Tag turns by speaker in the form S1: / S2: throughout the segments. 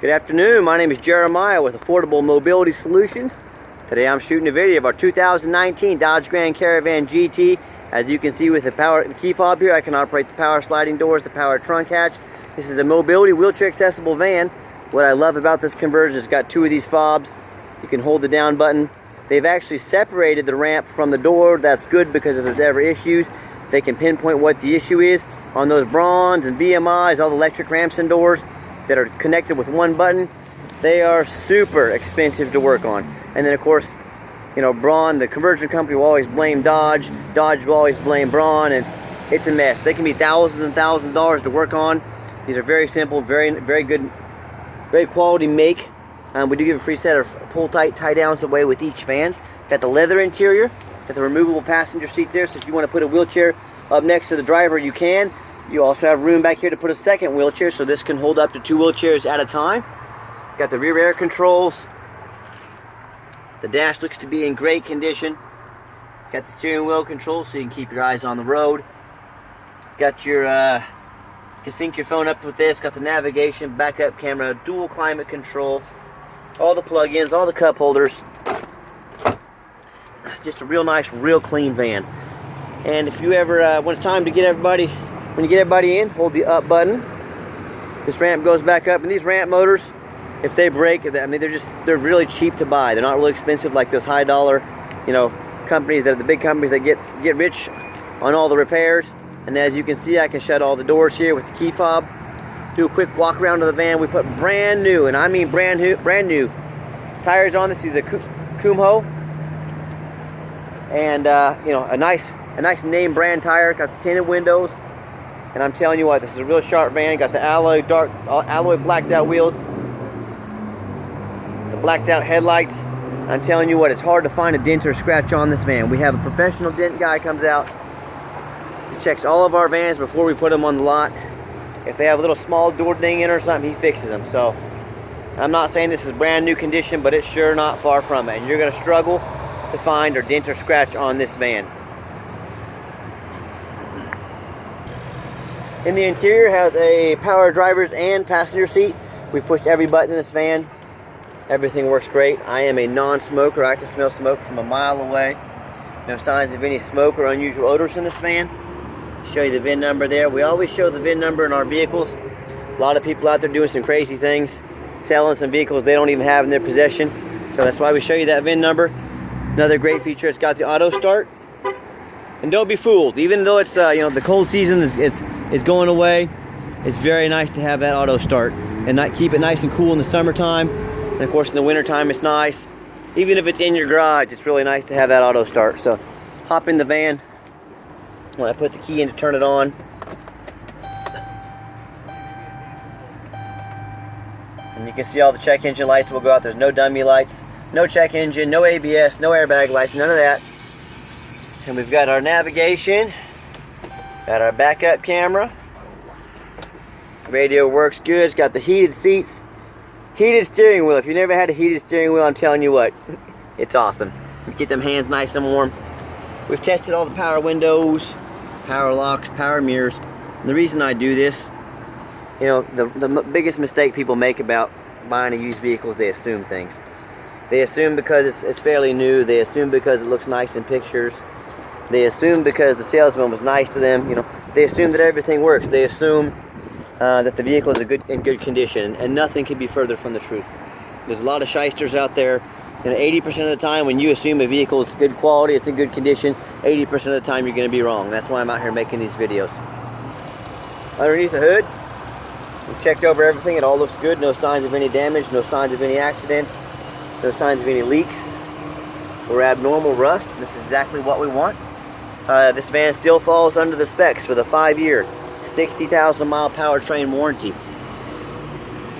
S1: Good afternoon, my name is Jeremiah with Affordable Mobility Solutions. Today I'm shooting a video of our 2019 Dodge Grand Caravan GT. As you can see with the key fob here, I can operate the power sliding doors, the power trunk hatch. This is a mobility wheelchair accessible van. What I love about this conversion is it's got two of these fobs. You can hold the down button. They've actually separated the ramp from the door. That's good because if there's ever issues, they can pinpoint what the issue is. On those Bronze and VMIs, all the electric ramps and doors that are connected with one button, they are super expensive to work on. And then of course, you know, Braun, the conversion company, will always blame Dodge. Dodge will always blame Braun, and it's a mess. They can be thousands and thousands of dollars to work on. These are very simple, very good, very quality make. We do give a free set of pull tight tie downs away with each van. Got the leather interior, got the removable passenger seat there, so if you want to put a wheelchair up next to the driver, you can. You also have room back here to put a second wheelchair, so this can hold up to 2 wheelchairs at a time. Got the rear air controls. The dash looks to be in great condition. Got the steering wheel controls so you can keep your eyes on the road. It's got your, you can sync your phone up with this. Got the navigation, backup camera, dual climate control, all the plug-ins, all the cup holders. Just a real nice, real clean van. And if you ever, when it's time to get everybody, when you get everybody in, hold the up button. This ramp goes back up, and these ramp motors, if they break, I mean, they're really cheap to buy. They're not really expensive like those high dollar, you know, companies, that are the big companies that get rich on all the repairs. And as you can see, I can shut all the doors here with the key fob. Do a quick walk around of the van. We put brand new, and I mean brand new tires on this. These are the Kumho, and you know, a nice name brand tire. Got the tinted windows. And I'm telling you what, this is a real sharp van. Got the alloy blacked out wheels, the blacked out headlights. I'm telling you what, it's hard to find a dent or scratch on this van. We have a professional dent guy comes out. He checks all of our vans before we put them on the lot. If they have a little small door ding in or something, he fixes them. So I'm not saying this is brand new condition, but it's sure not far from it. And you're going to struggle to find a dent or scratch on this van. In the interior has a power driver's and passenger seat. We've pushed every button in this van. Everything works great. I am a non-smoker. I can smell smoke from a mile away. No signs of any smoke or unusual odors in this van. Show you the VIN number there. We always show the VIN number in our vehicles. A lot of people out there doing some crazy things, selling some vehicles they don't even have in their possession. So that's why we show you that VIN number. Another great feature, it's got the auto start. And don't be fooled. Even though it's you know, the cold season is going away, it's very nice to have that auto start and not keep it nice and cool in the summertime. And of course in the wintertime it's nice. Even if it's in your garage, it's really nice to have that auto start. So hop in the van. When I put the key in to turn it on, and you can see all the check engine lights will go out. There's no dummy lights, no check engine, no ABS, no airbag lights, none of that. And we've got our navigation, got our backup camera, radio works good. It's got the heated seats, heated steering wheel. If you never had a heated steering wheel, I'm telling you what, it's awesome. You get them hands nice and warm. We've tested all the power windows, power locks, power mirrors. And the reason I do this, you know, the biggest mistake people make about buying a used vehicle is they assume things. They assume because it's fairly new. They assume because it looks nice in pictures. They assume because the salesman was nice to them. You know, they assume that everything works. They assume that the vehicle is in good condition, and nothing could be further from the truth. There's a lot of shysters out there. You know, 80% of the time when you assume a vehicle is good quality, it's in good condition, 80% of the time you're going to be wrong. That's why I'm out here making these videos. Underneath the hood, we've checked over everything. It all looks good. No signs of any damage, no signs of any accidents, no signs of any leaks or abnormal rust. This is exactly what we want. This van still falls under the specs for the 5-year, 60,000 mile powertrain warranty.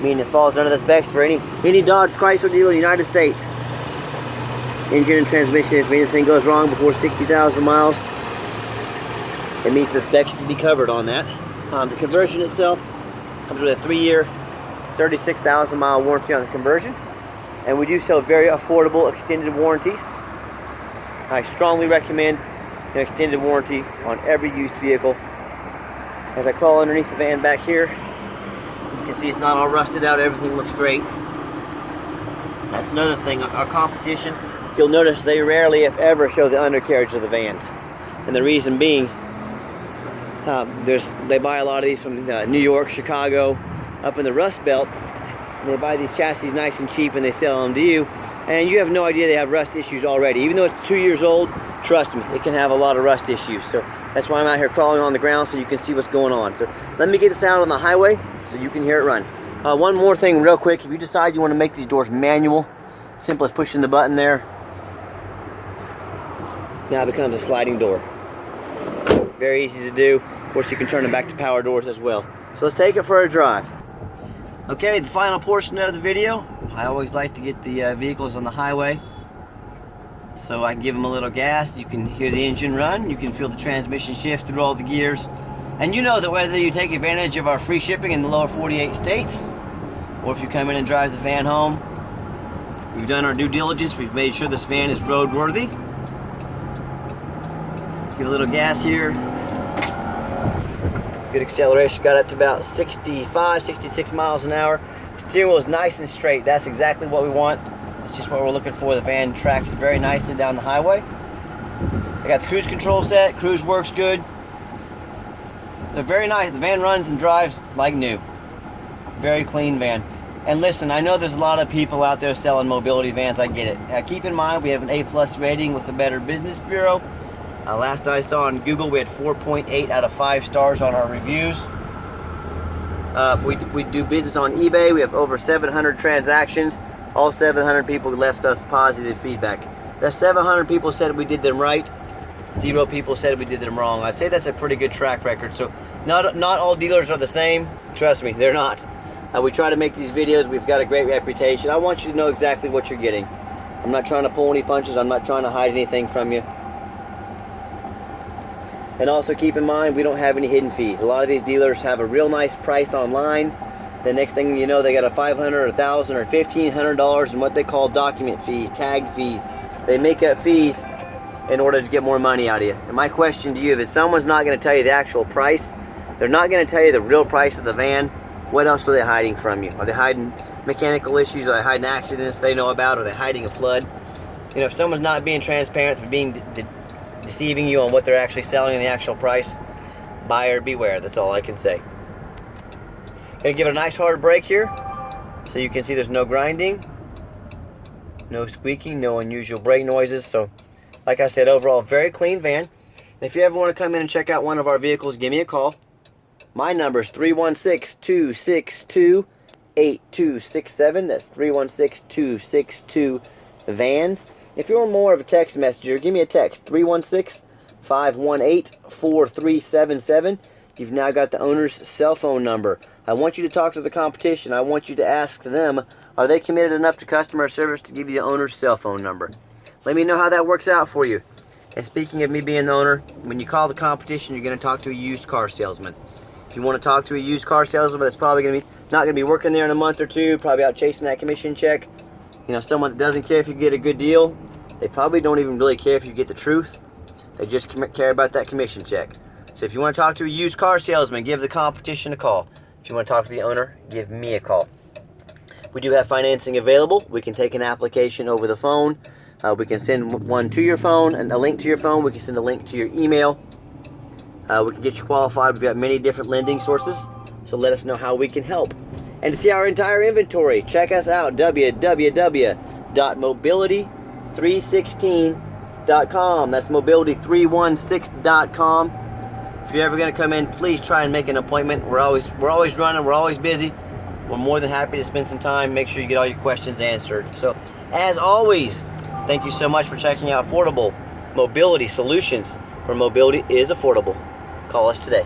S1: Meaning it falls under the specs for any Dodge Chrysler dealer in the United States. Engine and transmission, if anything goes wrong before 60,000 miles, it meets the specs to be covered on that. The conversion itself comes with a 3-year, 36,000 mile warranty on the conversion. And we do sell very affordable extended warranties. I strongly recommend an extended warranty on every used vehicle. As I crawl underneath the van back here, you can can see it's not all rusted out. Everything looks great. That's another thing. Our competition, you'll notice they rarely, if ever, show the undercarriage of the vans. And the reason being, they buy a lot of these from New York, Chicago, up in the Rust Belt. And they buy these chassis nice and cheap and they sell them to you. And you have no idea they have rust issues already. Even though it's 2 years old, trust me, it can have a lot of rust issues. So that's why I'm out here crawling on the ground so you can see what's going on. So let me get this out on the highway so you can hear it run. One more thing real quick. If you decide you want to make these doors manual, simple as pushing the button there, now it becomes a sliding door. Very easy to do. Of course, you can turn them back to power doors as well. So let's take it for a drive. Okay, the final portion of the video. I always like to get the vehicles on the highway so I can give them a little gas. You can hear the engine run. You can feel the transmission shift through all the gears. And you know that whether you take advantage of our free shipping in the lower 48 states, or if you come in and drive the van home, we've done our due diligence. We've made sure this van is roadworthy. Give a little gas here. Good acceleration, got up to about 65, 66 miles an hour. Steering wheel is nice and straight. That's exactly what we want. That's just what we're looking for. The van tracks very nicely down the highway. I got the cruise control set. Cruise works good. So very nice. The van runs and drives like new. Very clean van. And listen, I know there's a lot of people out there selling mobility vans. I get it. Keep in mind we have an A+ rating with the Better Business Bureau. Last I saw on Google, we had 4.8 out of 5 stars on our reviews. If we do business on eBay, we have over 700 transactions. All 700 people left us positive feedback. That 700 people said we did them right. 0 people said we did them wrong. I'd say that's a pretty good track record. So not all dealers are the same. Trust me, they're not. We try to make these videos. We've got a great reputation. I want you to know exactly what you're getting. I'm not trying to pull any punches. I'm not trying to hide anything from you. And also keep in mind, we don't have any hidden fees. A lot of these dealers have a real nice price online. The next thing you know, they got a $500 or $1,000 or $1,500 in what they call document fees, tag fees. They make up fees in order to get more money out of you. And my question to you, if someone's not going to tell you the actual price, they're not going to tell you the real price of the van, what else are they hiding from you? Are they hiding mechanical issues? Are they hiding accidents they know about? Are they hiding a flood? You know, if someone's not being transparent, for being deceiving you on what they're actually selling and the actual price, buyer beware. That's all I can say. Gonna give it a nice hard brake here so you can see there's no grinding, no squeaking, no unusual brake noises. So like I said, overall very clean van. And if you ever want to come in and check out one of our vehicles, give me a call. My number is 316-262-8267. That's 316-262-VANS. If you're more of a text messenger, give me a text, 316-518-4377. You've now got the owner's cell phone number. I want you to talk to the competition. I want you to ask them, are they committed enough to customer service to give you the owner's cell phone number? Let me know how that works out for you. And speaking of me being the owner, when you call the competition, you're going to talk to a used car salesman. If you want to talk to a used car salesman that's probably going to be not going to be working there in a month or two, probably out chasing that commission check, you know, someone that doesn't care if you get a good deal, they probably don't even really care if you get the truth. They just care about that commission check. So if you want to talk to a used car salesman, give the competition a call. If you want to talk to the owner, give me a call. We do have financing available. We can take an application over the phone. We can send one to your phone and a link to your phone. We can send a link to your email. We can get you qualified. We've got many different lending sources. So let us know how we can help. And to see our entire inventory, check us out, www.mobility316.com. That's mobility316.com. If you're ever going to come in, please try and make an appointment. We're always running, we're always busy. We're more than happy to spend some time, make sure you get all your questions answered. So, as always, thank you so much for checking out Affordable Mobility Solutions, where mobility is affordable. Call us today.